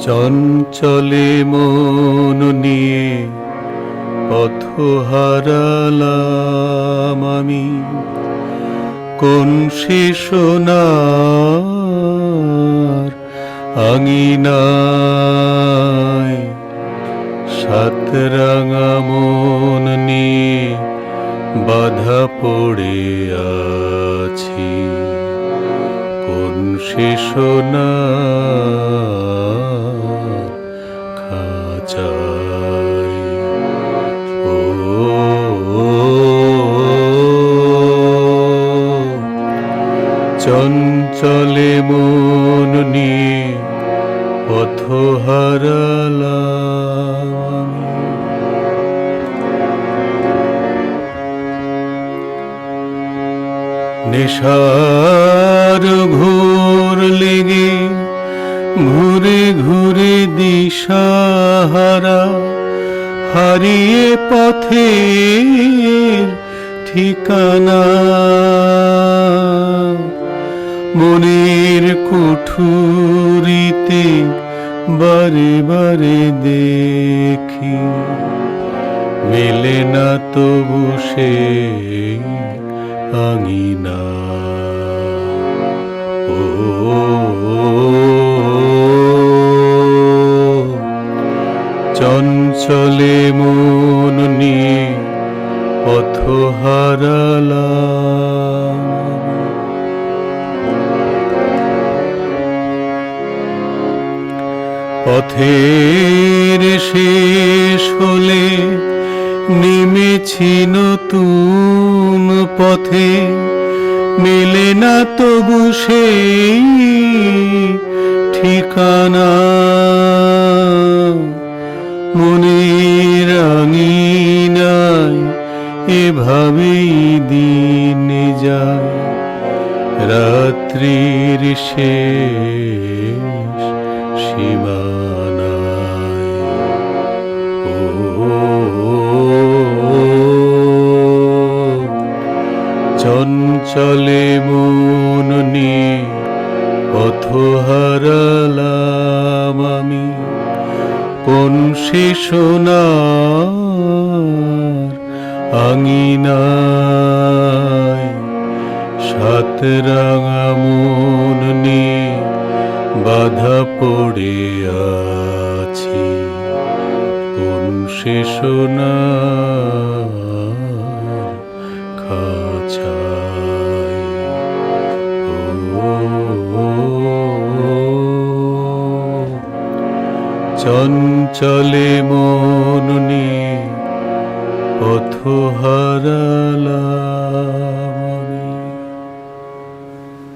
চঞ্চলে মন নিয়ে পথ হারালাম আমি, কোন সে সোনার আঙিনায় সাত রাঙা মন নিয়ে বাধা পড়ে আছি, কোন সে সোনার খাঁচায়। ও চঞ্চলে মন নিয়ে পথ হারালাম। নেশার ঘোর লেগে ঘুরে ঘুরে দিশাহারা, হারিয়ে পথের ঠিকানা, মনের কুঠুরিতে বারে বারে দেখি, মেলে না তবু সে আঙিনা। ও চঞ্চলে মন নিয়ে পথ হারালাম। পথের শেষ হলে নেমেছি নতুন পথে, মেলে না তবু সেই ঠিকানা, মনের আঙিনায় এভাবেই দিন যায়, রাত্রির শেষ সীমানায়। ও চঞ্চলে মন নিয়ে পথ হারালাম আমি, কোন সে সোনার আঙিনায় সাত রাঙা মন নিয়ে বাধা পড়ে আছি, কোন সে সোনার খাঁচায়। চঞ্চলে মন নিয়ে পথ হারালাম।